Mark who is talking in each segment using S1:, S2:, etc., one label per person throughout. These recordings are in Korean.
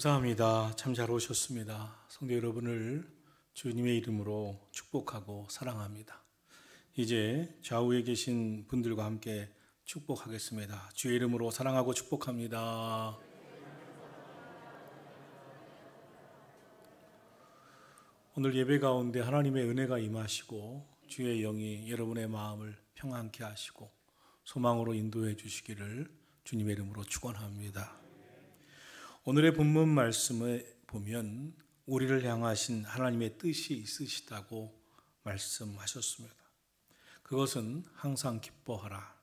S1: 감사합니다. 참 잘 오셨습니다. 성도 여러분을 주님의 이름으로 축복하고 사랑합니다. 이제 좌우에 계신 분들과 함께 축복하겠습니다. 주의 이름으로 사랑하고 축복합니다. 오늘 예배 가운데 하나님의 은혜가 임하시고 주의 영이 여러분의 마음을 평안케 하시고 소망으로 인도해 주시기를 주님의 이름으로 축원합니다. 오늘의 본문 말씀에 보면 우리를 향하신 하나님의 뜻이 있으시다고 말씀하셨습니다. 그것은 항상 기뻐하라,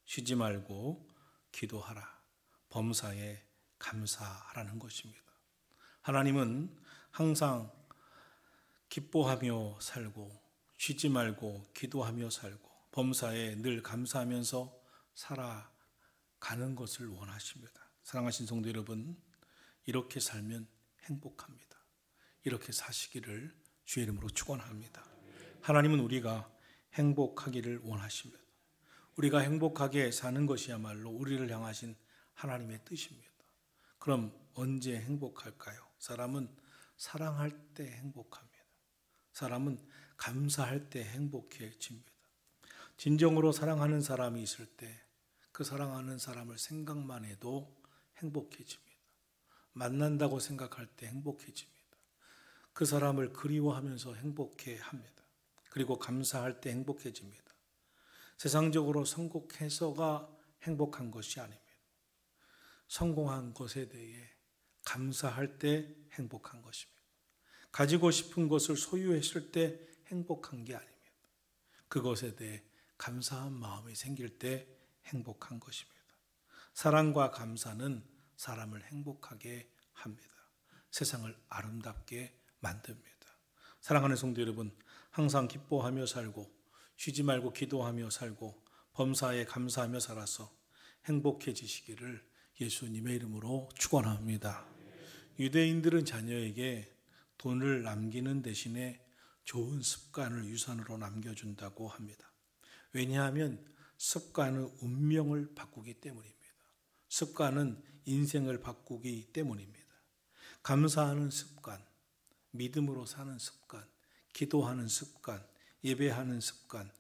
S1: 쉬지 말고 기도하라, 범사에 감사하라는 것입니다. 하나님은 항상 기뻐하며 살고 쉬지 말고 기도하며 살고 범사에 늘 감사하면서 살아가는 것을 원하십니다. 사랑하신 성도 여러분, 이렇게 살면 행복합니다. 이렇게 사시기를 주의 이름으로 축원합니다. 하나님은 우리가 행복하기를 원하십니다. 우리가 행복하게 사는 것이야말로 우리를 향하신 하나님의 뜻입니다. 그럼 언제 행복할까요? 사람은 사랑할 때 행복합니다. 사람은 감사할 때 행복해집니다. 진정으로 사랑하는 사람이 있을 때 그 사랑하는 사람을 생각만 해도 행복해집니다. 만난다고 생각할 때 행복해집니다. 그 사람을 그리워하면서 행복해합니다. 그리고 감사할 때 행복해집니다. 세상적으로 성공해서가 행복한 것이 아닙니다. 성공한 것에 대해 감사할 때 행복한 것입니다. 가지고 싶은 것을 소유했을 때 행복한 게 아닙니다. 그것에 대해 감사한 마음이 생길 때 행복한 것입니다. 사랑과 감사는 사람을 행복하게 합니다. 세상을 아름답게 만듭니다. 사랑하는 성도 여러분, 항상 기뻐하며 살고 쉬지 말고 기도하며 살고 범사에 감사하며 살아서 행복해지시기를 예수님의 이름으로 축원합니다. 유대인들은 자녀에게 돈을 남기는 대신에 좋은 습관을 유산으로 남겨준다고 합니다. 왜냐하면 습관은 운명을 바꾸기 때문입니다. 습관은 인생을 바꾸기 때문입니다. 감사하는 습관, 믿음으로 사는 습관, 기도하는 습관, 예배하는 습관,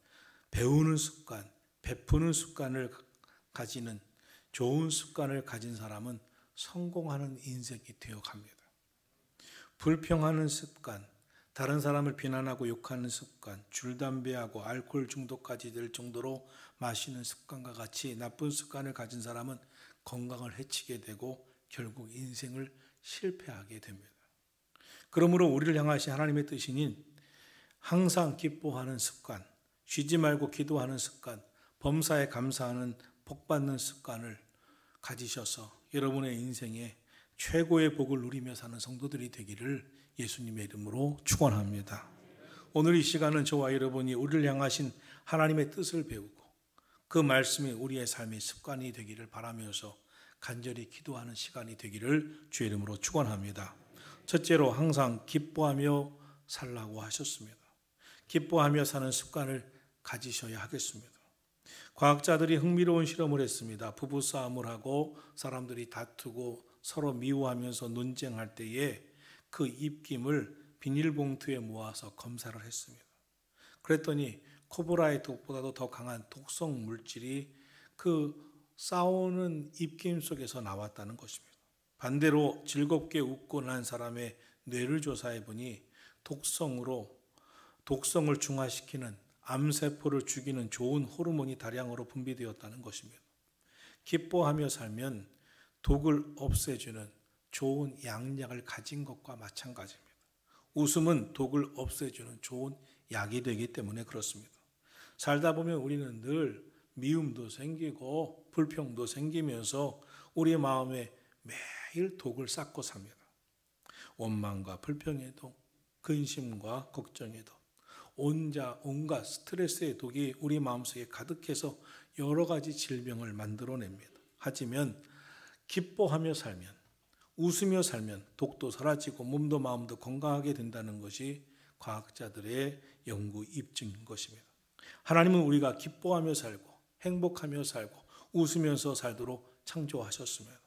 S1: 배우는 습관, 베푸는 습관을 가지는 좋은 습관을 가진 사람은 성공하는 인생이 되어갑니다. 불평하는 습관, 다른 사람을 비난하고 욕하는 습관, 줄담배하고 알코올 중독까지 될 정도로 마시는 습관과 같이 나쁜 습관을 가진 사람은 건강을 해치게 되고 결국 인생을 실패하게 됩니다. 그러므로 우리를 향하신 하나님의 뜻이니 항상 기뻐하는 습관, 쉬지 말고 기도하는 습관, 범사에 감사하는 복받는 습관을 가지셔서 여러분의 인생에 최고의 복을 누리며 사는 성도들이 되기를 예수님의 이름으로 축원합니다. 오늘 이 시간은 저와 여러분이 우리를 향하신 하나님의 뜻을 배우고 그 말씀이 우리의 삶의 습관이 되기를 바라면서 간절히 기도하는 시간이 되기를 주의 이름으로 축원합니다. 첫째로 항상 기뻐하며 살라고 하셨습니다. 기뻐하며 사는 습관을 가지셔야 하겠습니다. 과학자들이 흥미로운 실험을 했습니다. 부부싸움을 하고 사람들이 다투고 서로 미워하면서 논쟁할 때에 그 입김을 비닐봉투에 모아서 검사를 했습니다. 그랬더니 코브라의 독보다도 더 강한 독성 물질이 그 싸우는 입김 속에서 나왔다는 것입니다. 반대로 즐겁게 웃고 난 사람의 뇌를 조사해 보니 독성을 중화시키는 암세포를 죽이는 좋은 호르몬이 다량으로 분비되었다는 것입니다. 기뻐하며 살면 독을 없애주는 좋은 양약을 가진 것과 마찬가지입니다. 웃음은 독을 없애주는 좋은 약이 되기 때문에 그렇습니다. 살다 보면 우리는 늘 미움도 생기고 불평도 생기면서 우리 마음에 매일 독을 쌓고 삽니다. 원망과 불평의 독, 근심과 걱정의 독, 온갖 스트레스의 독이 우리 마음속에 가득해서 여러 가지 질병을 만들어냅니다. 하지만 기뻐하며 살면, 웃으며 살면 독도 사라지고 몸도 마음도 건강하게 된다는 것이 과학자들의 연구 입증인 것입니다. 하나님은 우리가 기뻐하며 살고 행복하며 살고 웃으면서 살도록 창조하셨습니다.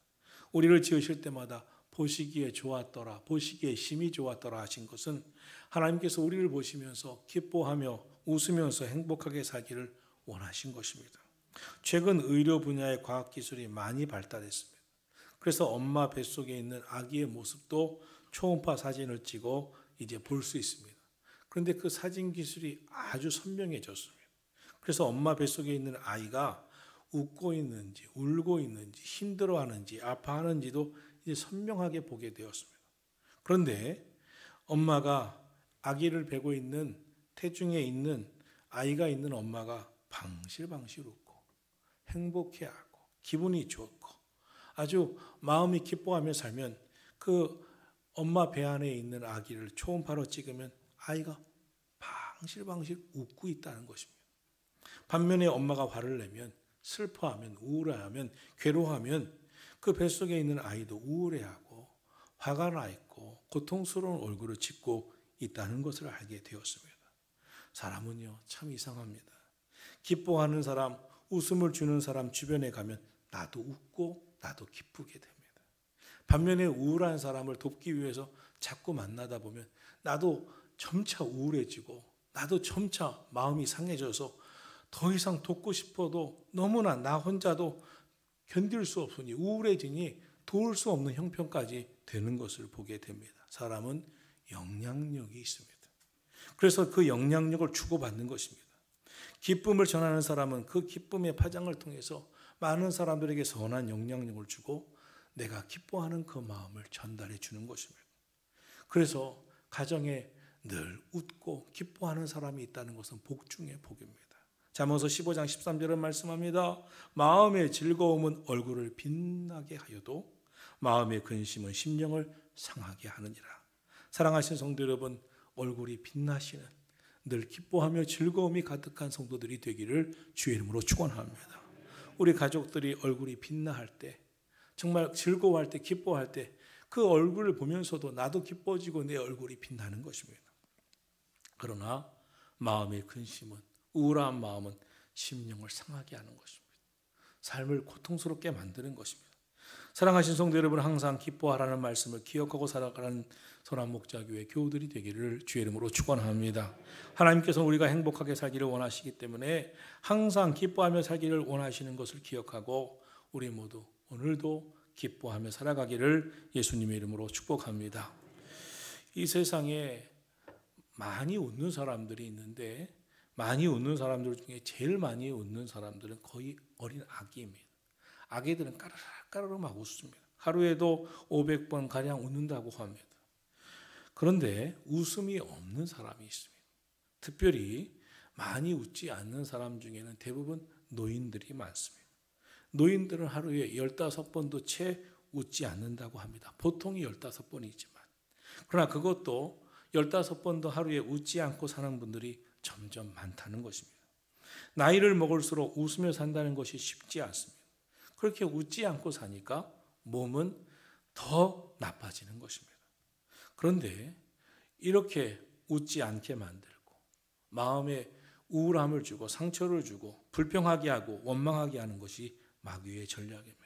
S1: 우리를 지으실 때마다 보시기에 좋았더라, 보시기에 심히 좋았더라 하신 것은 하나님께서 우리를 보시면서 기뻐하며 웃으면서 행복하게 살기를 원하신 것입니다. 최근 의료 분야의 과학기술이 많이 발달했습니다. 그래서 엄마 뱃속에 있는 아기의 모습도 초음파 사진을 찍어 이제 볼 수 있습니다. 그런데 그 사진 기술이 아주 선명해졌습니다. 그래서 엄마 뱃속에 있는 아이가 웃고 있는지, 울고 있는지, 힘들어하는지, 아파하는지도 이제 선명하게 보게 되었습니다. 그런데 엄마가 아기를 베고 있는 태중에 있는 아이가 있는 엄마가 방실방실 웃고 행복해하고 기분이 좋고 아주 마음이 기뻐하며 살면 그 엄마 배 안에 있는 아기를 초음파로 찍으면 아이가 방실방실 웃고 있다는 것입니다. 반면에 엄마가 화를 내면 슬퍼하면 우울해하면 괴로워하면 그 뱃속에 있는 아이도 우울해하고 화가 나 있고 고통스러운 얼굴을 짓고 있다는 것을 알게 되었습니다. 사람은요 참 이상합니다. 기뻐하는 사람, 웃음을 주는 사람 주변에 가면 나도 웃고 나도 기쁘게 됩니다. 반면에 우울한 사람을 돕기 위해서 자꾸 만나다 보면 나도 점차 우울해지고 나도 점차 마음이 상해져서 더 이상 돕고 싶어도 너무나 나 혼자도 견딜 수 없으니 우울해지니 도울 수 없는 형편까지 되는 것을 보게 됩니다. 사람은 영향력이 있습니다. 그래서 그 영향력을 주고받는 것입니다. 기쁨을 전하는 사람은 그 기쁨의 파장을 통해서 많은 사람들에게 선한 영향력을 주고 내가 기뻐하는 그 마음을 전달해 주는 것입니다. 그래서 가정에 늘 웃고 기뻐하는 사람이 있다는 것은 복 중의 복입니다. 잠언서 15장 13절은 말씀합니다. 마음의 즐거움은 얼굴을 빛나게 하여도 마음의 근심은 심령을 상하게 하느니라. 사랑하신 성도 여러분, 얼굴이 빛나시는 늘 기뻐하며 즐거움이 가득한 성도들이 되기를 주의 이름으로 축원합니다. 우리 가족들이 얼굴이 빛나할 때 정말 즐거워할 때 기뻐할 때 그 얼굴을 보면서도 나도 기뻐지고 내 얼굴이 빛나는 것입니다. 그러나 마음의 근심은 우울한 마음은 심령을 상하게 하는 것입니다. 삶을 고통스럽게 만드는 것입니다. 사랑하신 성도 여러분, 항상 기뻐하라는 말씀을 기억하고 살아가는 선한목자교회 교우들이 되기를 주의 이름으로 축원합니다. 하나님께서 우리가 행복하게 살기를 원하시기 때문에 항상 기뻐하며 살기를 원하시는 것을 기억하고 우리 모두 오늘도 기뻐하며 살아가기를 예수님의 이름으로 축복합니다. 이 세상에 많이 웃는 사람들이 있는데 많이 웃는 사람들 중에 제일 많이 웃는 사람들은 거의 어린 아기입니다. 아기들은 까르르 막 웃습니다. 하루에도 500번 가량 웃는다고 합니다. 그런데 웃음이 없는 사람이 있습니다. 특별히 많이 웃지 않는 사람 중에는 대부분 노인들이 많습니다. 노인들은 하루에 15번도 채 웃지 않는다고 합니다. 보통이 15번이지만 그러나 그것도 15번도 하루에 웃지 않고 사는 분들이 점점 많다는 것입니다. 나이를 먹을수록 웃으며 산다는 것이 쉽지 않습니다. 그렇게 웃지 않고 사니까 몸은 더 나빠지는 것입니다. 그런데 이렇게 웃지 않게 만들고 마음에 우울함을 주고 상처를 주고 불평하게 하고 원망하게 하는 것이 마귀의 전략입니다.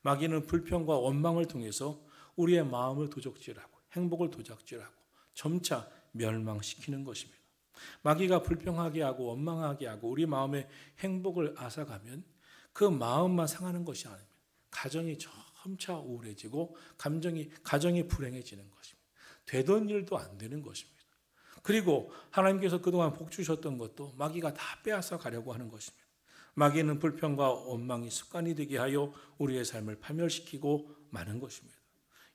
S1: 마귀는 불평과 원망을 통해서 우리의 마음을 도적질하고 행복을 도적질하고 점차 멸망시키는 것입니다. 마귀가 불평하게 하고 원망하게 하고 우리 마음의 행복을 앗아가면 그 마음만 상하는 것이 아닙니다. 가정이 점차 우울해지고 가정이 불행해지는 것입니다. 되던 일도 안 되는 것입니다. 그리고 하나님께서 그동안 복 주셨던 것도 마귀가 다 빼앗아 가려고 하는 것입니다. 마귀는 불평과 원망이 습관이 되게 하여 우리의 삶을 파멸시키고 마는 것입니다.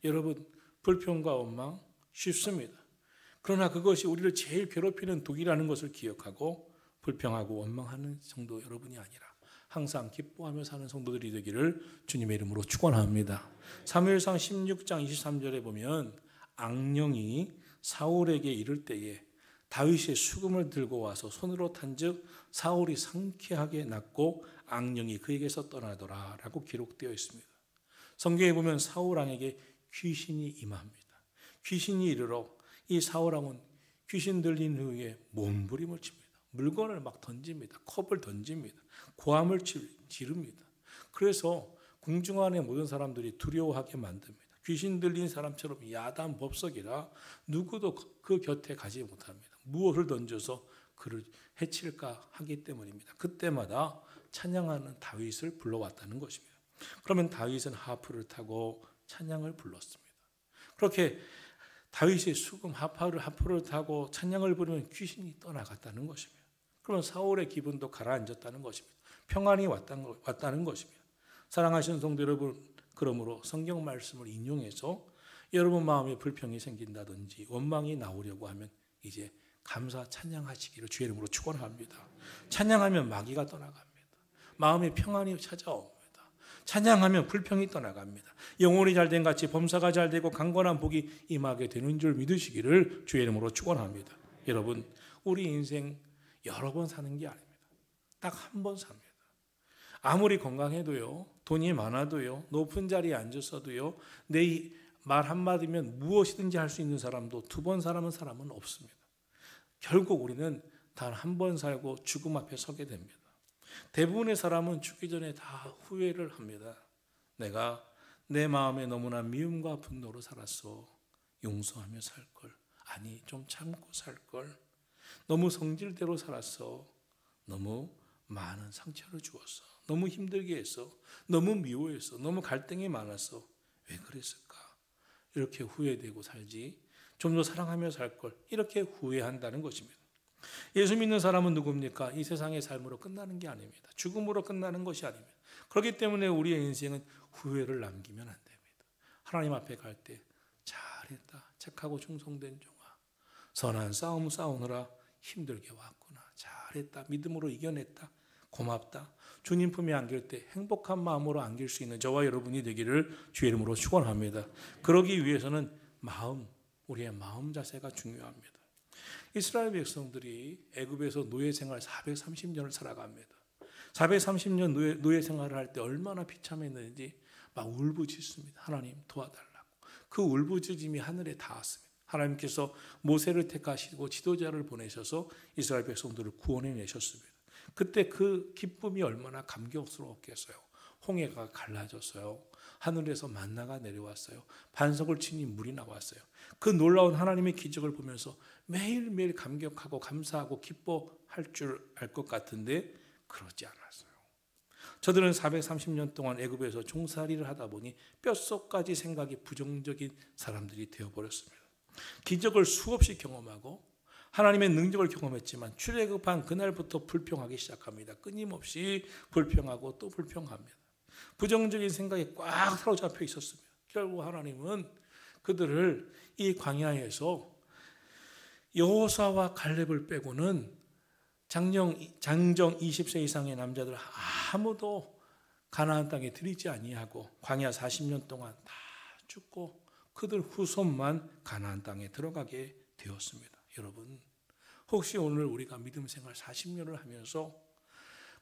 S1: 여러분, 불평과 원망 쉽습니다. 그러나 그것이 우리를 제일 괴롭히는 독이라는 것을 기억하고 불평하고 원망하는 성도 여러분이 아니라 항상 기뻐하며 사는 성도들이 되기를 주님의 이름으로 축원합니다. 사무엘상 16장 23절에 보면 악령이 사울에게 이를 때에 다윗의 수금을 들고 와서 손으로 탄즉 사울이 상쾌하게 낫고 악령이 그에게서 떠나더라 라고 기록되어 있습니다. 성경에 보면 사울 왕에게 귀신이 임합니다. 귀신이 이르러 이 사울 왕은 귀신 들린 후에 몸부림을 칩니다. 물건을 막 던집니다. 컵을 던집니다. 고함을 지릅니다. 그래서 궁중 안의 모든 사람들이 두려워하게 만듭니다. 귀신 들린 사람처럼 야단 법석이라 누구도 그 곁에 가지 못합니다. 무엇을 던져서 그를 해칠까 하기 때문입니다. 그때마다 찬양하는 다윗을 불러왔다는 것입니다. 그러면 다윗은 하프를 타고 찬양을 불렀습니다. 그렇게 다윗이 수금 하프를 타고 찬양을 부르면 귀신이 떠나갔다는 것입니다. 그러면 사울의 기분도 가라앉았다는 것입니다. 평안이 왔다는 것입니다. 사랑하시는 성도 여러분, 그러므로 성경 말씀을 인용해서 여러분 마음에 불평이 생긴다든지 원망이 나오려고 하면 이제 감사 찬양하시기를 주의 이름으로 축원합니다. 찬양하면 마귀가 떠나갑니다. 마음의 평안이 찾아옵니다. 찬양하면 불평이 떠나갑니다. 영혼이 잘된 같이 범사가 잘되고 강건한 복이 임하게 되는 줄 믿으시기를 주의 이름으로 축원합니다. 여러분, 우리 인생 여러 번 사는 게 아닙니다. 딱 한 번 삽니다. 아무리 건강해도요, 돈이 많아도요, 높은 자리에 앉았어도요, 내 말 한마디면 무엇이든지 할 수 있는 사람도 두 번 사람은 없습니다. 결국 우리는 단 한 번 살고 죽음 앞에 서게 됩니다. 대부분의 사람은 죽기 전에 다 후회를 합니다. 내가 내 마음에 너무나 미움과 분노로 살았어. 용서하며 살 걸. 아니, 좀 참고 살 걸. 너무 성질대로 살았어. 너무 많은 상처를 주었어. 너무 힘들게 했어. 너무 미워했어. 너무 갈등이 많았어. 왜 그랬을까? 이렇게 후회되고 살지. 좀 더 사랑하며 살 걸. 이렇게 후회한다는 것입니다. 예수 믿는 사람은 누굽니까? 이 세상의 삶으로 끝나는 게 아닙니다. 죽음으로 끝나는 것이 아닙니다. 그렇기 때문에 우리의 인생은 후회를 남기면 안 됩니다. 하나님 앞에 갈 때 잘했다. 착하고 충성된 종아. 선한 싸움 싸우느라 힘들게 왔구나. 잘했다. 믿음으로 이겨냈다. 고맙다. 주님 품에 안길 때 행복한 마음으로 안길 수 있는 저와 여러분이 되기를 주의 이름으로 축원합니다. 그러기 위해서는 우리의 마음 자세가 중요합니다. 이스라엘 백성들이 애굽에서 노예 생활 430년을 살아갑니다. 430년 노예 생활을 할 때 얼마나 비참했는지 막 울부짖습니다. 하나님 도와달라고. 그 울부짖음이 하늘에 닿았습니다. 하나님께서 모세를 택하시고 지도자를 보내셔서 이스라엘 백성들을 구원해 내셨습니다. 그때 그 기쁨이 얼마나 감격스러웠겠어요. 홍해가 갈라졌어요. 하늘에서 만나가 내려왔어요. 반석을 치니 물이 나왔어요. 그 놀라운 하나님의 기적을 보면서 매일매일 감격하고 감사하고 기뻐할 줄 알 것 같은데 그러지 않았어요. 저들은 430년 동안 애굽에서 종살이를 하다 보니 뼛속까지 생각이 부정적인 사람들이 되어버렸습니다. 기적을 수없이 경험하고 하나님의 능력을 경험했지만 출애굽한 그날부터 불평하기 시작합니다. 끊임없이 불평하고 또 불평합니다. 부정적인 생각에 꽉 사로잡혀 있었습니다. 결국 하나님은 그들을 이 광야에서 여호수아와 갈렙을 빼고는 장정 20세 이상의 남자들 아무도 가나안 땅에 들이지 아니하고 광야 40년 동안 다 죽고 그들 후손만 가나안 땅에 들어가게 되었습니다. 여러분, 혹시 오늘 우리가 믿음 생활 40년을 하면서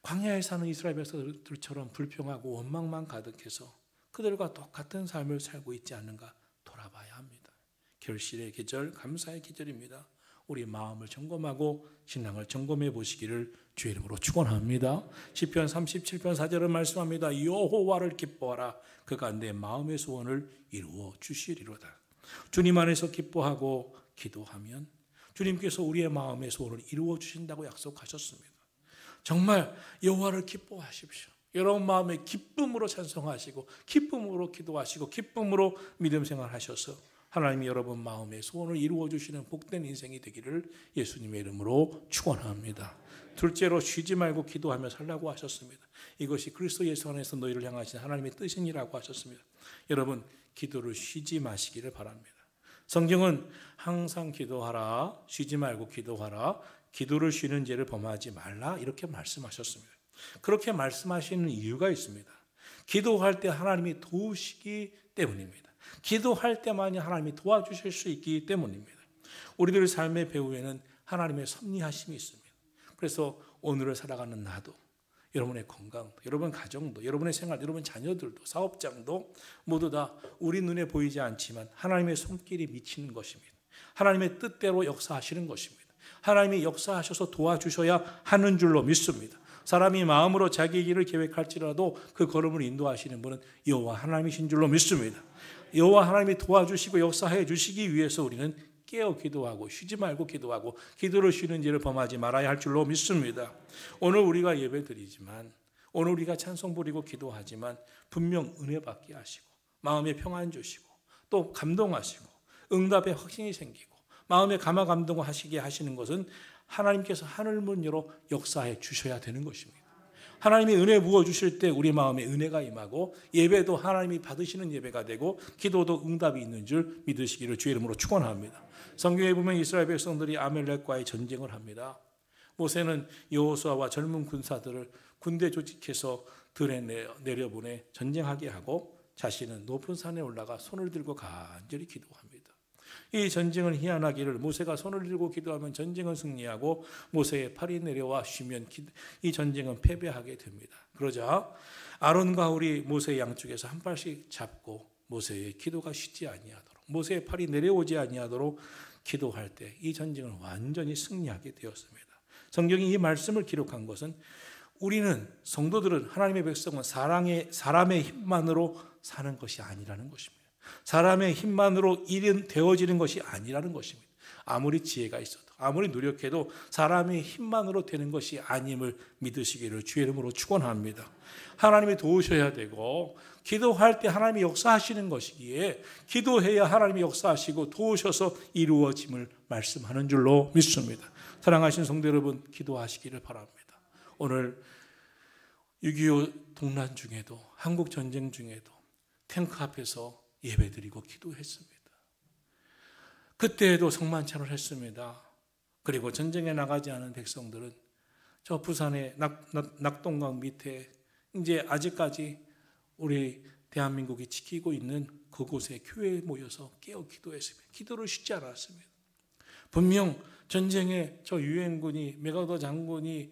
S1: 광야에 사는 이스라엘 백성들처럼 불평하고 원망만 가득해서 그들과 똑같은 삶을 살고 있지 않는가 돌아봐야 합니다. 결실의 계절, 감사의 계절입니다. 우리 마음을 점검하고 신앙을 점검해 보시기를 주의 이름으로 축원합니다. 시편 37편 4절은 말씀합니다. 여호와를 기뻐하라. 그가 내 마음의 소원을 이루어 주시리로다. 주님 안에서 기뻐하고 기도하면 주님께서 우리의 마음의 소원을 이루어 주신다고 약속하셨습니다. 정말 여호와를 기뻐하십시오. 여러분 마음에 기쁨으로 찬송하시고 기쁨으로 기도하시고 기쁨으로 믿음 생활하셔서 하나님이 여러분 마음의 소원을 이루어 주시는 복된 인생이 되기를 예수님의 이름으로 축원합니다. 둘째로 쉬지 말고 기도하며 살라고 하셨습니다. 이것이 그리스도 예수 안에서 너희를 향하신 하나님의 뜻이니라고 하셨습니다. 여러분 기도를 쉬지 마시기를 바랍니다. 성경은 항상 기도하라, 쉬지 말고 기도하라, 기도를 쉬는 죄를 범하지 말라 이렇게 말씀하셨습니다. 그렇게 말씀하시는 이유가 있습니다. 기도할 때 하나님이 도우시기 때문입니다. 기도할 때만이 하나님이 도와주실 수 있기 때문입니다. 우리들의 삶의 배후에는 하나님의 섭리하심이 있습니다. 그래서 오늘을 살아가는 나도, 여러분의 건강도, 여러분 가정도, 여러분의 생활, 여러분 자녀들도, 사업장도 모두 다 우리 눈에 보이지 않지만 하나님의 손길이 미치는 것입니다. 하나님의 뜻대로 역사하시는 것입니다. 하나님이 역사하셔서 도와주셔야 하는 줄로 믿습니다. 사람이 마음으로 자기 길을 계획할지라도 그 걸음을 인도하시는 분은 여호와 하나님이신 줄로 믿습니다. 여호와 하나님이 도와주시고 역사해 주시기 위해서 우리는 깨어 기도하고 쉬지 말고 기도하고 기도를 쉬는 일을 범하지 말아야 할 줄로 믿습니다. 오늘 우리가 예배드리지만, 오늘 우리가 찬송 부리고 기도하지만 분명 은혜 받게 하시고 마음에 평안 주시고 또 감동하시고 응답의 확신이 생기고 마음에 감화 감동하시게 하시는 것은 하나님께서 하늘 문 열어 역사해 주셔야 되는 것입니다. 하나님이 은혜 부어주실 때 우리 마음에 은혜가 임하고 예배도 하나님이 받으시는 예배가 되고 기도도 응답이 있는 줄 믿으시기를 주의 이름으로 축원합니다. 성경에 보면 이스라엘 백성들이 아말렉과의 전쟁을 합니다. 모세는 여호수아와 젊은 군사들을 군대 조직해서 들에 내려보내 전쟁하게 하고 자신은 높은 산에 올라가 손을 들고 간절히 기도합니다. 이 전쟁은 희한하기를 모세가 손을 들고 기도하면 전쟁은 승리하고 모세의 팔이 내려와 쉬면 이 전쟁은 패배하게 됩니다. 그러자 아론과 홀이 모세의 양쪽에서 한 발씩 잡고 모세의 기도가 쉬지 아니하도록, 모세의 팔이 내려오지 아니하도록 기도할 때 이 전쟁을 완전히 승리하게 되었습니다. 성경이 이 말씀을 기록한 것은 우리는 성도들은, 하나님의 백성은 사람의 힘만으로 사는 것이 아니라는 것입니다. 사람의 힘만으로 일은 되어지는 것이 아니라는 것입니다. 아무리 지혜가 있어도 아무리 노력해도 사람의 힘만으로 되는 것이 아님을 믿으시기를 주의 이름으로 축원합니다. 하나님이 도우셔야 되고 기도할 때 하나님이 역사하시는 것이기에 기도해야 하나님이 역사하시고 도우셔서 이루어짐을 말씀하는 줄로 믿습니다. 사랑하신 성도 여러분, 기도하시기를 바랍니다. 오늘 6.25 동란 중에도, 한국 전쟁 중에도 탱크 앞에서 예배드리고 기도했습니다. 그때에도 성만찬을 했습니다. 그리고 전쟁에 나가지 않은 백성들은 저 부산의 낙동강 밑에 이제 아직까지 우리 대한민국이 지키고 있는 그곳에 교회에 모여서 깨어 기도했습니다. 기도를 쉬지 않았습니다. 분명 전쟁에 저 유엔군이, 메가더 장군이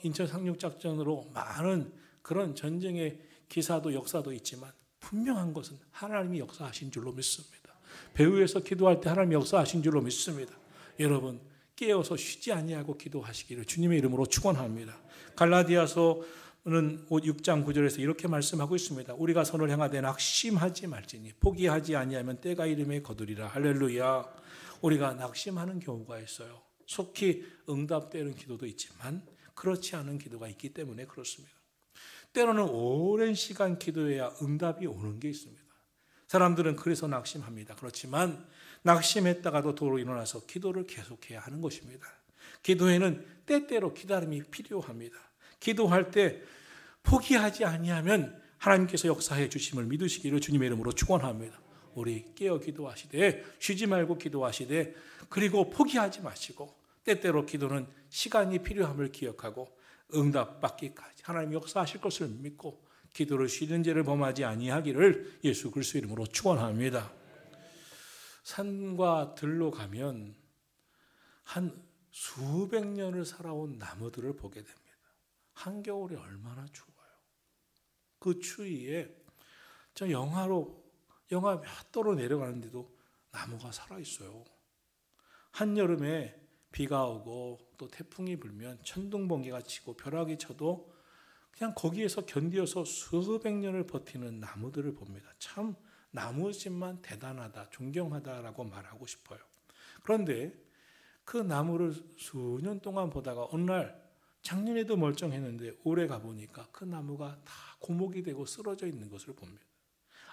S1: 인천 상륙작전으로 많은 그런 전쟁의 기사도 역사도 있지만 분명한 것은 하나님이 역사하신 줄로 믿습니다. 배후에서 기도할 때 하나님이 역사하신 줄로 믿습니다. 여러분, 깨어서 쉬지 아니하고 기도하시기를 주님의 이름으로 축원합니다. 갈라디아서는 6장 9절에서 이렇게 말씀하고 있습니다. 우리가 선을 행하되 낙심하지 말지니 포기하지 아니하면 때가 이름에 거두리라. 할렐루야. 우리가 낙심하는 경우가 있어요. 속히 응답되는 기도도 있지만 그렇지 않은 기도가 있기 때문에 그렇습니다. 때로는 오랜 시간 기도해야 응답이 오는 게 있습니다. 사람들은 그래서 낙심합니다. 그렇지만 낙심했다가도 도로 일어나서 기도를 계속해야 하는 것입니다. 기도에는 때때로 기다림이 필요합니다. 기도할 때 포기하지 아니하면 하나님께서 역사해 주심을 믿으시기를 주님의 이름으로 축원합니다. 우리 깨어 기도하시되 쉬지 말고 기도하시되 그리고 포기하지 마시고 때때로 기도는 시간이 필요함을 기억하고 응답받기까지 하나님 역사하실 것을 믿고 기도를 쉬는 죄를 범하지 아니하기를 예수 그리스도 이름으로 축원합니다. 산과 들로 가면 한 수백 년을 살아온 나무들을 보게 됩니다. 한겨울에 얼마나 추워요. 그 추위에 저 영하 몇 도로 내려가는데도 나무가 살아있어요. 한여름에 비가 오고 또 태풍이 불면 천둥번개가 치고 벼락이 쳐도 그냥 거기에서 견디어서 수백 년을 버티는 나무들을 봅니다. 참 나무집만 대단하다, 존경하다라고 말하고 싶어요. 그런데 그 나무를 수년 동안 보다가 어느 날 작년에도 멀쩡했는데 올해 가보니까 그 나무가 다 고목이 되고 쓰러져 있는 것을 봅니다.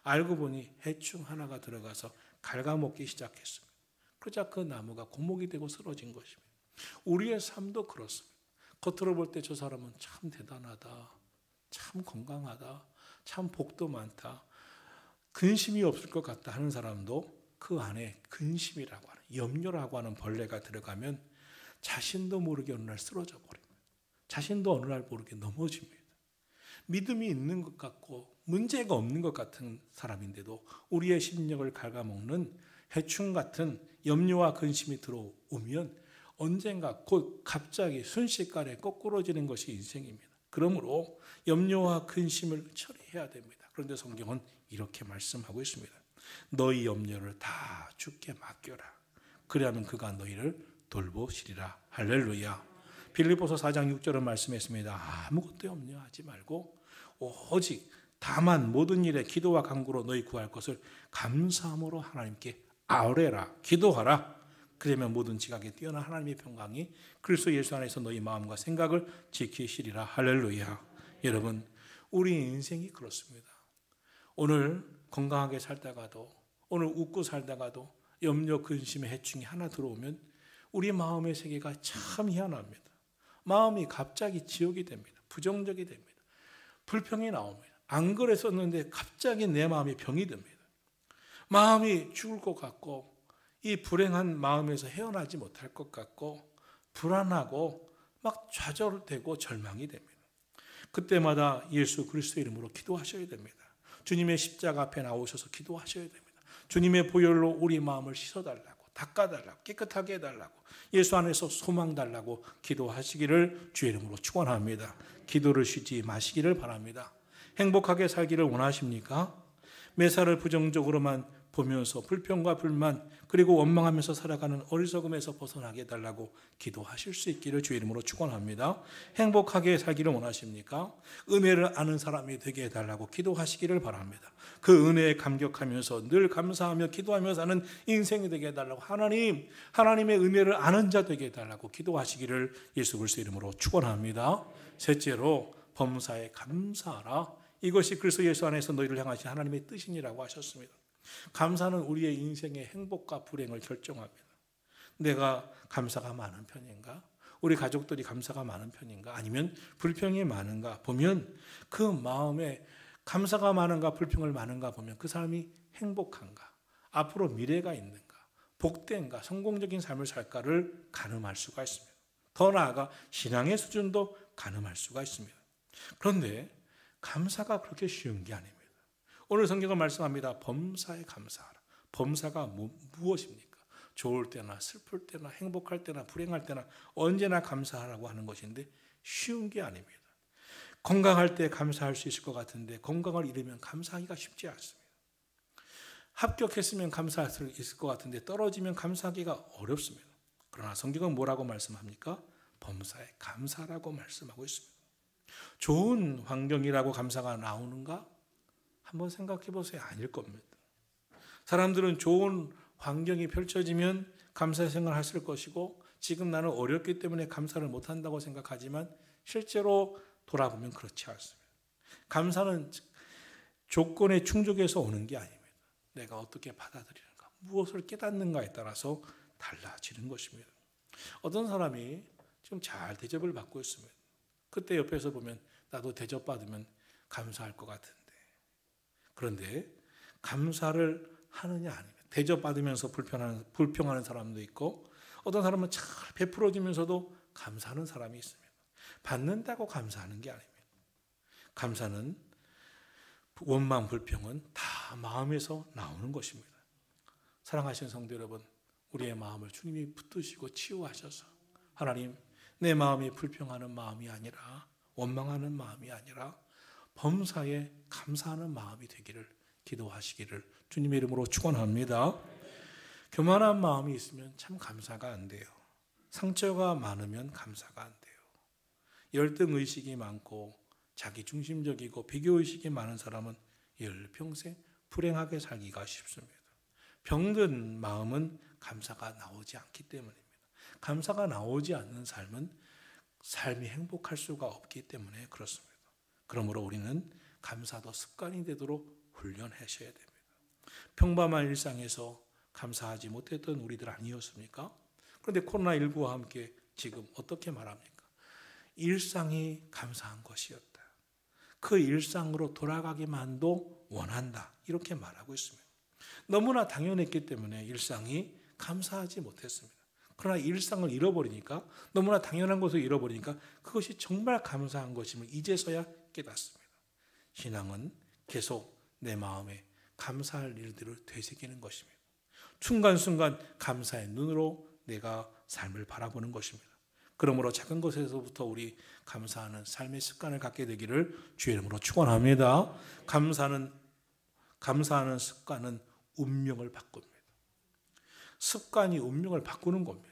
S1: 알고 보니 해충 하나가 들어가서 갉아먹기 시작했습니다. 그러자 그 나무가 고목이 되고 쓰러진 것입니다. 우리의 삶도 그렇습니다. 겉으로 볼 때 저 사람은 참 대단하다, 참 건강하다, 참 복도 많다, 근심이 없을 것 같다 하는 사람도 그 안에 근심이라고 하는, 염려라고 하는 벌레가 들어가면 자신도 모르게 어느 날 쓰러져 버립니다. 자신도 어느 날 모르게 넘어집니다. 믿음이 있는 것 같고 문제가 없는 것 같은 사람인데도 우리의 심령을 갉아먹는 해충 같은 염려와 근심이 들어오면 언젠가 곧 갑자기 순식간에 거꾸로지는 것이 인생입니다. 그러므로 염려와 근심을 처리해야 됩니다. 그런데 성경은 이렇게 말씀하고 있습니다. 너희 염려를 다 주께 맡겨라. 그리하면 그가 너희를 돌보시리라. 할렐루야. 빌립보서 4장 6절은 말씀했습니다. 아무것도 염려하지 말고 오직 다만 모든 일에 기도와 간구로 너희 구할 것을 감사함으로 하나님께 아뢰라, 기도하라. 그러면 모든 지각에 뛰어난 하나님의 평강이 그리스도 예수 안에서 너희 마음과 생각을 지키시리라. 할렐루야. 여러분, 우리 인생이 그렇습니다. 오늘 건강하게 살다가도, 오늘 웃고 살다가도 염려, 근심의 해충이 하나 들어오면 우리 마음의 세계가 참 희한합니다. 마음이 갑자기 지옥이 됩니다. 부정적이 됩니다. 불평이 나옵니다. 안 그랬었는데 갑자기 내 마음이 병이 듭니다. 마음이 죽을 것 같고, 이 불행한 마음에서 헤어나지 못할 것 같고, 불안하고 막 좌절되고 절망이 됩니다. 그때마다 예수 그리스도 이름으로 기도하셔야 됩니다. 주님의 십자가 앞에 나오셔서 기도하셔야 됩니다. 주님의 보혈로 우리 마음을 씻어달라고, 닦아달라고, 깨끗하게 해달라고, 예수 안에서 소망 달라고 기도하시기를 주의 이름으로 축원합니다. 기도를 쉬지 마시기를 바랍니다. 행복하게 살기를 원하십니까? 매사를 부정적으로만 보면서 불평과 불만 그리고 원망하면서 살아가는 어리석음에서 벗어나게 해달라고 기도하실 수 있기를 주의 이름으로 축원합니다. 행복하게 살기를 원하십니까? 은혜를 아는 사람이 되게 해달라고 기도하시기를 바랍니다. 그 은혜에 감격하면서 늘 감사하며 기도하며 사는 인생이 되게 해달라고 하나님의 은혜를 아는 자 되게 해달라고 기도하시기를 예수 그리스도 이름으로 축원합니다. 셋째로 범사에 감사하라. 이것이 그리스도 예수 안에서 너희를 향하신 하나님의 뜻이니라고 하셨습니다. 감사는 우리의 인생의 행복과 불행을 결정합니다. 내가 감사가 많은 편인가? 우리 가족들이 감사가 많은 편인가? 아니면 불평이 많은가? 보면 그 마음에 감사가 많은가 불평을 많은가 보면 그 사람이 행복한가? 앞으로 미래가 있는가? 복된가? 성공적인 삶을 살까를 가늠할 수가 있습니다. 더 나아가 신앙의 수준도 가늠할 수가 있습니다. 그런데 감사가 그렇게 쉬운 게 아닙니다. 오늘 성경은 말씀합니다. 범사에 감사하라. 범사가 무엇입니까? 좋을 때나 슬플 때나 행복할 때나 불행할 때나 언제나 감사하라고 하는 것인데 쉬운 게 아닙니다. 건강할 때 감사할 수 있을 것 같은데 건강을 잃으면 감사하기가 쉽지 않습니다. 합격했으면 감사할 수 있을 것 같은데 떨어지면 감사하기가 어렵습니다. 그러나 성경은 뭐라고 말씀합니까? 범사에 감사라고 말씀하고 있습니다. 좋은 환경이라고 감사가 나오는가? 한번 생각해 보세요. 아닐 겁니다. 사람들은 좋은 환경이 펼쳐지면 감사의 생각을 했을 것이고 지금 나는 어렵기 때문에 감사를 못한다고 생각하지만 실제로 돌아보면 그렇지 않습니다. 감사는 조건에 충족해서 오는 게 아닙니다. 내가 어떻게 받아들이는가, 무엇을 깨닫는가에 따라서 달라지는 것입니다. 어떤 사람이 지금 잘 대접을 받고 있습니다. 그때 옆에서 보면 나도 대접받으면 감사할 것 같은데, 그런데 감사를 하느냐 아닙니다. 대접받으면서 불평하는 사람도 있고 어떤 사람은 잘 베풀어주면서도 감사하는 사람이 있습니다. 받는다고 감사하는 게 아닙니다. 감사는 원망, 불평은 다 마음에서 나오는 것입니다. 사랑하시는 성도 여러분, 우리의 마음을 주님이 붙드시고 치유하셔서 하나님, 내 마음이 불평하는 마음이 아니라 원망하는 마음이 아니라 범사에 감사하는 마음이 되기를 기도하시기를 주님의 이름으로 축원합니다. 교만한 마음이 있으면 참 감사가 안 돼요. 상처가 많으면 감사가 안 돼요. 열등의식이 많고 자기중심적이고 비교의식이 많은 사람은 일평생 불행하게 살기가 쉽습니다. 병든 마음은 감사가 나오지 않기 때문입니다. 감사가 나오지 않는 삶은 삶이 행복할 수가 없기 때문에 그렇습니다. 그러므로 우리는 감사도 습관이 되도록 훈련하셔야 됩니다. 평범한 일상에서 감사하지 못했던 우리들 아니었습니까? 그런데 코로나19와 함께 지금 어떻게 말합니까? 일상이 감사한 것이었다. 그 일상으로 돌아가기만도 원한다. 이렇게 말하고 있습니다. 너무나 당연했기 때문에 일상이 감사하지 못했습니다. 그러나 일상을 잃어버리니까, 너무나 당연한 것을 잃어버리니까 그것이 정말 감사한 것임을 이제서야 깨닫습니다. 신앙은 계속 내 마음에 감사할 일들을 되새기는 것입니다. 순간순간 감사의 눈으로 내가 삶을 바라보는 것입니다. 그러므로 작은 것에서부터 우리 감사하는 삶의 습관을 갖게 되기를 주의 이름으로 축원합니다. 감사하는 습관은 운명을 바꿉니다. 습관이 운명을 바꾸는 겁니다.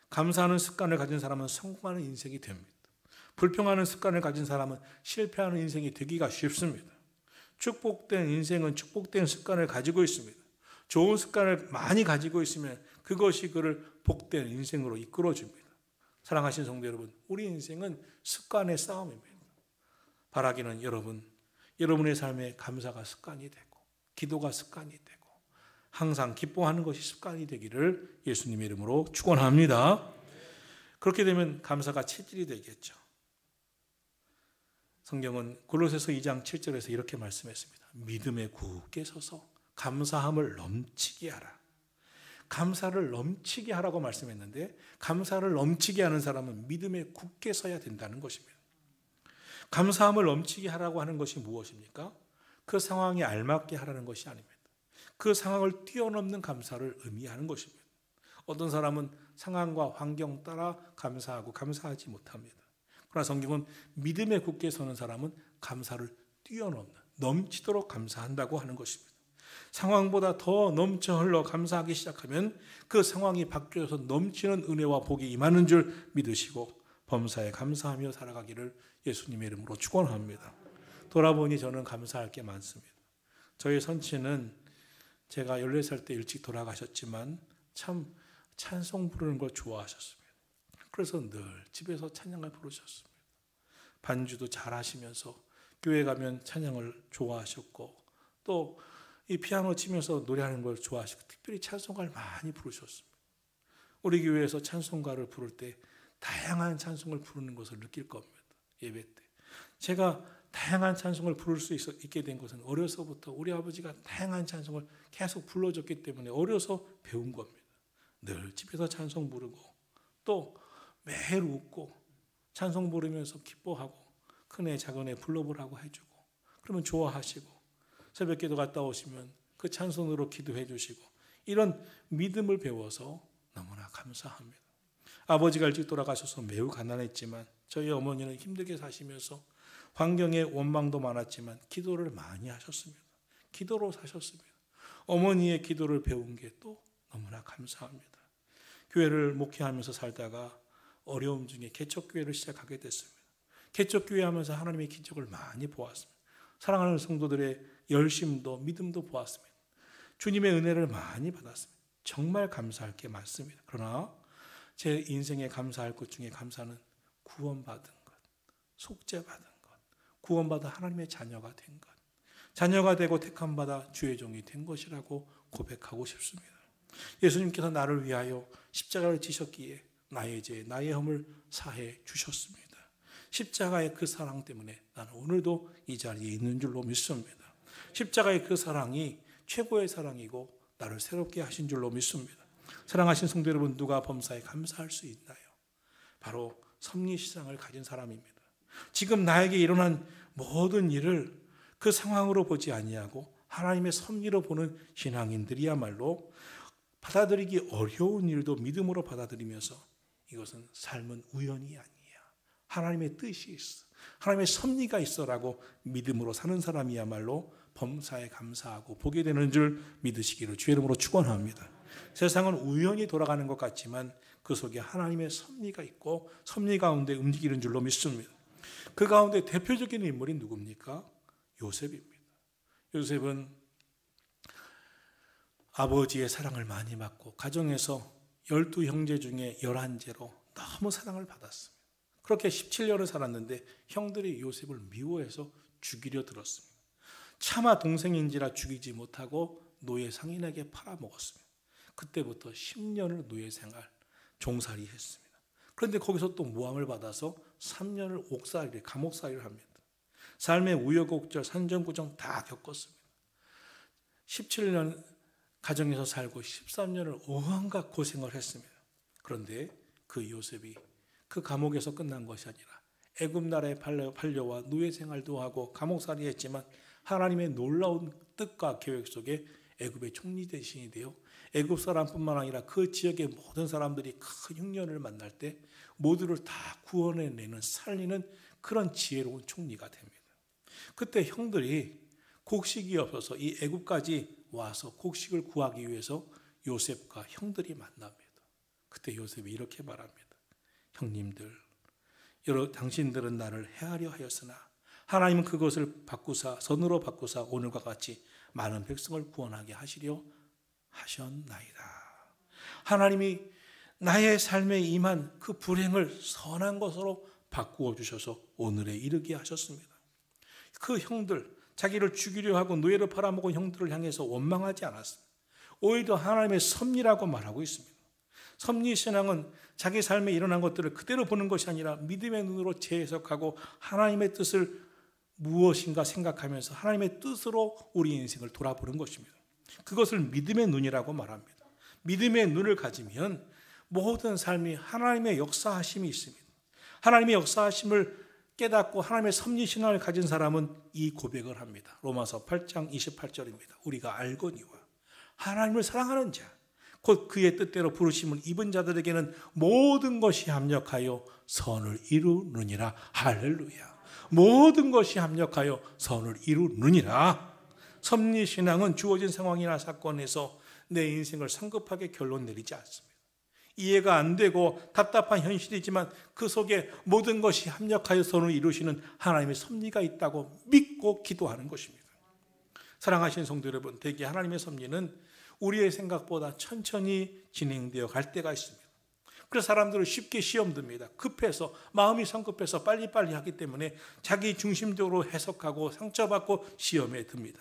S1: 감사하는 습관을 가진 사람은 성공하는 인생이 됩니다. 불평하는 습관을 가진 사람은 실패하는 인생이 되기가 쉽습니다. 축복된 인생은 축복된 습관을 가지고 있습니다. 좋은 습관을 많이 가지고 있으면 그것이 그를 복된 인생으로 이끌어줍니다. 사랑하신 성도 여러분, 우리 인생은 습관의 싸움입니다. 바라기는 여러분의 삶에 감사가 습관이 되고 기도가 습관이 되고 항상 기뻐하는 것이 습관이 되기를 예수님의 이름으로 축원합니다. 그렇게 되면 감사가 체질이 되겠죠. 성경은 골로새서 2장 7절에서 이렇게 말씀했습니다. 믿음에 굳게 서서 감사함을 넘치게 하라. 감사를 넘치게 하라고 말씀했는데 감사를 넘치게 하는 사람은 믿음에 굳게 서야 된다는 것입니다. 감사함을 넘치게 하라고 하는 것이 무엇입니까? 그 상황에 알맞게 하라는 것이 아닙니다. 그 상황을 뛰어넘는 감사를 의미하는 것입니다. 어떤 사람은 상황과 환경 따라 감사하고 감사하지 못합니다. 그러나 성경은 믿음에 굳게 서는 사람은 감사를 뛰어넘는, 넘치도록 감사한다고 하는 것입니다. 상황보다 더 넘쳐 흘러 감사하기 시작하면 그 상황이 바뀌어서 넘치는 은혜와 복이 임하는 줄 믿으시고 범사에 감사하며 살아가기를 예수님의 이름으로 축원합니다. 돌아보니 저는 감사할 게 많습니다. 저희 선친은 제가 14살 때 일찍 돌아가셨지만 참 찬송 부르는 걸 좋아하셨습니다. 그래서 늘 집에서 찬양을 부르셨습니다. 반주도 잘 하시면서 교회 가면 찬양을 좋아하셨고 또 이 피아노 치면서 노래하는 걸 좋아하시고 특별히 찬송가를 많이 부르셨습니다. 우리 교회에서 찬송가를 부를 때 다양한 찬송을 부르는 것을 느낄 겁니다. 예배 때. 제가 다양한 찬송을 부를 수 있게 된 것은 어려서부터 우리 아버지가 다양한 찬송을 계속 불러줬기 때문에 어려서 배운 겁니다. 늘 집에서 찬송 부르고 또 매일 웃고 찬송 부르면서 기뻐하고 큰애 작은애 불러보라고 해주고 그러면 좋아하시고 새벽기도 갔다 오시면 그 찬송으로 기도해 주시고 이런 믿음을 배워서 너무나 감사합니다. 아버지가 일찍 돌아가셔서 매우 가난했지만 저희 어머니는 힘들게 사시면서 환경에 원망도 많았지만 기도를 많이 하셨습니다. 기도로 사셨습니다. 어머니의 기도를 배운 게 또 너무나 감사합니다. 교회를 목회하면서 살다가 어려움 중에 개척교회를 시작하게 됐습니다. 개척교회 하면서 하나님의 기적을 많이 보았습니다. 사랑하는 성도들의 열심도 믿음도 보았습니다. 주님의 은혜를 많이 받았습니다. 정말 감사할 게 많습니다. 그러나 제 인생에 감사할 것 중에 감사는 구원받은 것, 속죄받은 것, 구원받아 하나님의 자녀가 된 것, 자녀가 되고 택함받아 주의 종이 된 것이라고 고백하고 싶습니다. 예수님께서 나를 위하여 십자가를 지셨기에 나의 죄, 나의 허물 사해 주셨습니다. 십자가의 그 사랑 때문에 나는 오늘도 이 자리에 있는 줄로 믿습니다. 십자가의 그 사랑이 최고의 사랑이고 나를 새롭게 하신 줄로 믿습니다. 사랑하신 성도 여러분, 누가 범사에 감사할 수 있나요? 바로 섭리시상을 가진 사람입니다. 지금 나에게 일어난 모든 일을 그 상황으로 보지 아니하고 하나님의 섭리로 보는 신앙인들이야말로 받아들이기 어려운 일도 믿음으로 받아들이면서 이것은 삶은 우연이 아니야. 하나님의 뜻이 있어. 하나님의 섭리가 있어라고 믿음으로 사는 사람이야말로 범사에 감사하고 보게 되는 줄 믿으시기를 주의 이름으로 축원합니다. 세상은 우연히 돌아가는 것 같지만 그 속에 하나님의 섭리가 있고 섭리 가운데 움직이는 줄로 믿습니다. 그 가운데 대표적인 인물이 누굽니까? 요셉입니다. 요셉은 아버지의 사랑을 많이 받고 가정에서 12형제 중에 11제로 너무 사랑을 받았습니다. 그렇게 17년을 살았는데 형들이 요셉을 미워해서 죽이려 들었습니다. 차마 동생인지라 죽이지 못하고 노예 상인에게 팔아먹었습니다. 그때부터 10년을 노예 생활, 종살이 했습니다. 그런데 거기서 또 모함을 받아서 3년을 옥살이, 감옥살이를 합니다. 삶의 우여곡절, 산전구정 다 겪었습니다. 17년 가정에서 살고 13년을 온갖 고생을 했습니다. 그런데 그 요셉이 그 감옥에서 끝난 것이 아니라 애굽 나라에 팔려와 노예 생활도 하고 감옥살이 했지만 하나님의 놀라운 뜻과 계획 속에 애굽의 총리 대신이 되어 애굽 사람뿐만 아니라 그 지역의 모든 사람들이 큰 흉년을 만날 때 모두를 다 구원해내는 살리는 그런 지혜로운 총리가 됩니다. 그때 형들이 곡식이 없어서 이 애굽까지 와서 곡식을 구하기 위해서 요셉과 형들이 만납니다. 그때 요셉이 이렇게 말합니다. 형님들, 당신들은 나를 해하려 하였으나 하나님은 그것을 바꾸사 선으로 바꾸사 오늘과 같이 많은 백성을 구원하게 하시려 하셨나이다. 하나님이 나의 삶에 임한 그 불행을 선한 것으로 바꾸어 주셔서 오늘에 이르게 하셨습니다. 그 형들, 자기를 죽이려 하고 노예로 팔아먹은 형들을 향해서 원망하지 않았습니다. 오히려 하나님의 섭리라고 말하고 있습니다. 섭리 신앙은 자기 삶에 일어난 것들을 그대로 보는 것이 아니라 믿음의 눈으로 재해석하고 하나님의 뜻을 무엇인가 생각하면서 하나님의 뜻으로 우리 인생을 돌아보는 것입니다. 그것을 믿음의 눈이라고 말합니다. 믿음의 눈을 가지면 모든 삶이 하나님의 역사하심이 있습니다. 하나님의 역사하심을 깨닫고 하나님의 섭리신앙을 가진 사람은 이 고백을 합니다. 로마서 8장 28절입니다. 우리가 알거니와 하나님을 사랑하는 자 곧 그의 뜻대로 부르심을 입은 자들에게는 모든 것이 합력하여 선을 이루느니라. 할렐루야. 모든 것이 합력하여 선을 이루느니라. 섭리신앙은 주어진 상황이나 사건에서 내 인생을 성급하게 결론 내리지 않습니다. 이해가 안 되고 답답한 현실이지만 그 속에 모든 것이 합력하여 선을 이루시는 하나님의 섭리가 있다고 믿고 기도하는 것입니다. 사랑하시는 성도 여러분, 대개 하나님의 섭리는 우리의 생각보다 천천히 진행되어 갈 때가 있습니다. 그래서 사람들은 쉽게 시험 듭니다. 급해서, 마음이 성급해서 빨리빨리 하기 때문에 자기 중심적으로 해석하고 상처받고 시험에 듭니다.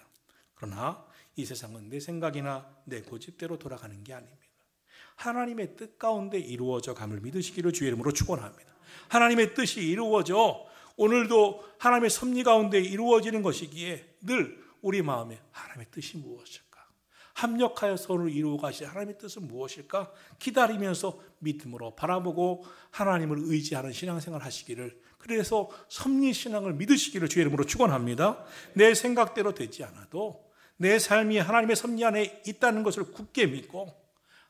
S1: 그러나 이 세상은 내 생각이나 내 고집대로 돌아가는 게 아닙니다. 하나님의 뜻 가운데 이루어져 감을 믿으시기를 주의 이름으로 축원합니다. 하나님의 뜻이 이루어져 오늘도 하나님의 섭리 가운데 이루어지는 것이기에 늘 우리 마음에 하나님의 뜻이 무엇일까? 합력하여 선을 이루어 가실 하나님의 뜻은 무엇일까? 기다리면서 믿음으로 바라보고 하나님을 의지하는 신앙생활 하시기를, 그래서 섭리신앙을 믿으시기를 주의 이름으로 축원합니다. 내 생각대로 되지 않아도 내 삶이 하나님의 섭리 안에 있다는 것을 굳게 믿고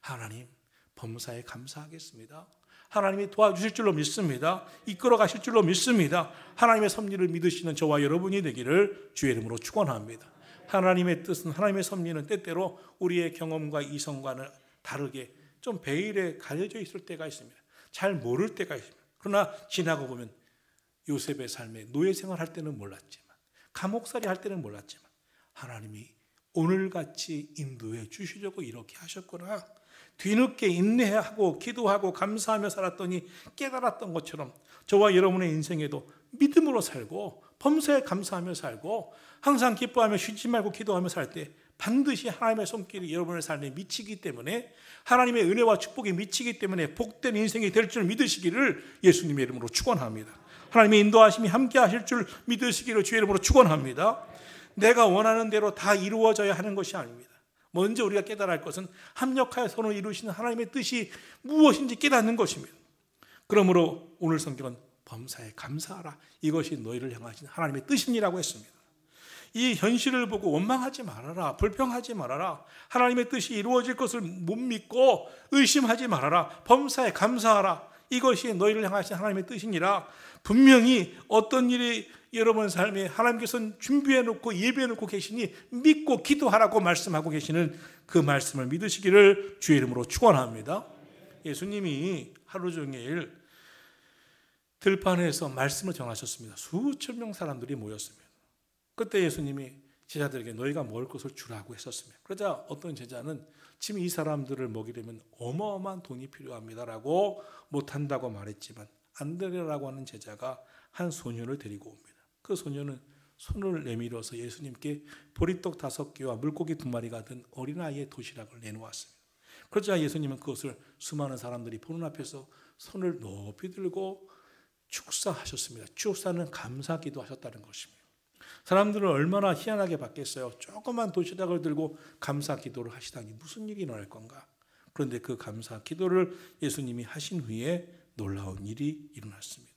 S1: 하나님 범사에 감사하겠습니다. 하나님이 도와주실 줄로 믿습니다. 이끌어 가실 줄로 믿습니다. 하나님의 섭리를 믿으시는 저와 여러분이 되기를 주의 이름으로 축원합니다. 하나님의 뜻은, 하나님의 섭리는 때때로 우리의 경험과 이성과는 다르게 좀 베일에 가려져 있을 때가 있습니다. 잘 모를 때가 있습니다. 그러나 지나고 보면 요셉의 삶에 노예 생활할 때는 몰랐지만, 감옥살이 할 때는 몰랐지만 하나님이 오늘같이 인도해 주시려고 이렇게 하셨구나. 뒤늦게 인내하고 기도하고 감사하며 살았더니 깨달았던 것처럼 저와 여러분의 인생에도 믿음으로 살고 범사에 감사하며 살고 항상 기뻐하며 쉬지 말고 기도하며 살 때 반드시 하나님의 손길이 여러분의 삶에 미치기 때문에, 하나님의 은혜와 축복이 미치기 때문에 복된 인생이 될 줄 믿으시기를 예수님의 이름으로 축원합니다. 하나님의 인도하심이 함께 하실 줄 믿으시기를 주의 이름으로 축원합니다. 내가 원하는 대로 다 이루어져야 하는 것이 아닙니다. 먼저 우리가 깨달아야 할 것은 합력하여 선을 이루시는 하나님의 뜻이 무엇인지 깨닫는 것입니다. 그러므로 오늘 성경은 범사에 감사하라. 이것이 너희를 향하신 하나님의 뜻이니라고 했습니다. 이 현실을 보고 원망하지 말아라. 불평하지 말아라. 하나님의 뜻이 이루어질 것을 못 믿고 의심하지 말아라. 범사에 감사하라. 이것이 너희를 향하신 하나님의 뜻이니라. 분명히 어떤 일이 여러분 삶에 하나님께서는 준비해 놓고 예비해 놓고 계시니 믿고 기도하라고 말씀하고 계시는 그 말씀을 믿으시기를 주의 이름으로 축원합니다. 예수님이 하루 종일 들판에서 말씀을 전하셨습니다. 수천 명 사람들이 모였습니다. 그때 예수님이 제자들에게 너희가 먹을 것을 주라고 했었습니다. 그러자 어떤 제자는 지금 이 사람들을 먹이려면 어마어마한 돈이 필요합니다라고 못한다고 말했지만 안드레라고 하는 제자가 한 소년을 데리고 옵니다. 그 소년은 손을 내밀어서 예수님께 보리떡 5개와 물고기 2마리가 든 어린아이의 도시락을 내놓았습니다. 그러자 예수님은 그것을 수많은 사람들이 보는 앞에서 손을 높이 들고 축사하셨습니다. 축사는 감사기도 하셨다는 것입니다. 사람들은 얼마나 희한하게 봤겠어요. 조그만 도시락을 들고 감사 기도를 하시다니 무슨 일이 일어날 건가. 그런데 그 감사 기도를 예수님이 하신 후에 놀라운 일이 일어났습니다.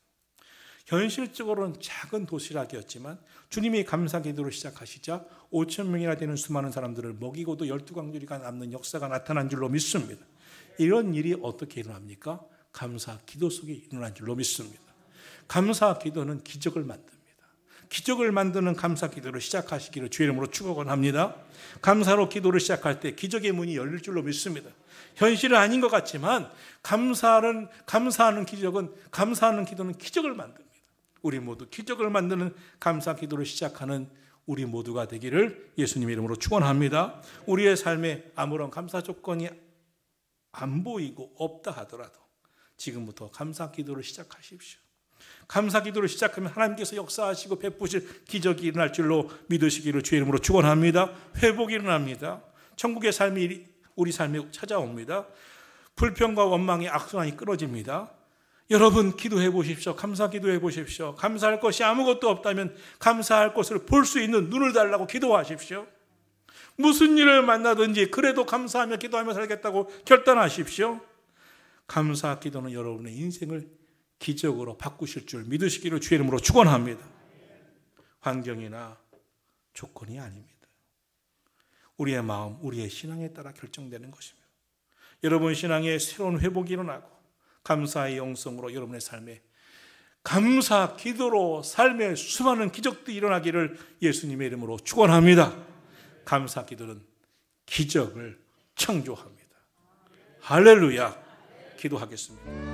S1: 현실적으로는 작은 도시락이었지만 주님이 감사 기도를 시작하시자 5천 명이나 되는 수많은 사람들을 먹이고도 12광주리가 남는 역사가 나타난 줄로 믿습니다. 이런 일이 어떻게 일어납니까? 감사 기도 속에 일어난 줄로 믿습니다. 감사 기도는 기적을 만듭니다. 기적을 만드는 감사 기도를 시작하시기를 주의 이름으로 축원합니다. 감사로 기도를 시작할 때 기적의 문이 열릴 줄로 믿습니다. 현실은 아닌 것 같지만 감사하는 기도는 기적을 만듭니다. 우리 모두 기적을 만드는 감사 기도를 시작하는 우리 모두가 되기를 예수님의 이름으로 축원합니다. 우리의 삶에 아무런 감사 조건이 안 보이고 없다 하더라도 지금부터 감사 기도를 시작하십시오. 감사 기도를 시작하면 하나님께서 역사하시고 베푸실 기적이 일어날 줄로 믿으시기를 주의 이름으로 축원합니다. 회복이 일어납니다. 천국의 삶이 우리 삶에 찾아옵니다. 불평과 원망의 악순환이 끊어집니다. 여러분 기도해 보십시오. 감사 기도해 보십시오. 감사할 것이 아무것도 없다면 감사할 것을 볼 수 있는 눈을 달라고 기도하십시오. 무슨 일을 만나든지 그래도 감사하며 기도하며 살겠다고 결단하십시오. 감사 기도는 여러분의 인생을 기적으로 바꾸실 줄 믿으시기를 주의 이름으로 축원합니다. 환경이나 조건이 아닙니다. 우리의 마음, 우리의 신앙에 따라 결정되는 것입니다. 여러분 신앙에 새로운 회복이 일어나고 감사의 영성으로 여러분의 삶에 감사 기도로 삶의 수많은 기적들이 일어나기를 예수님의 이름으로 축원합니다. 감사 기도는 기적을 창조합니다. 할렐루야. 기도하겠습니다.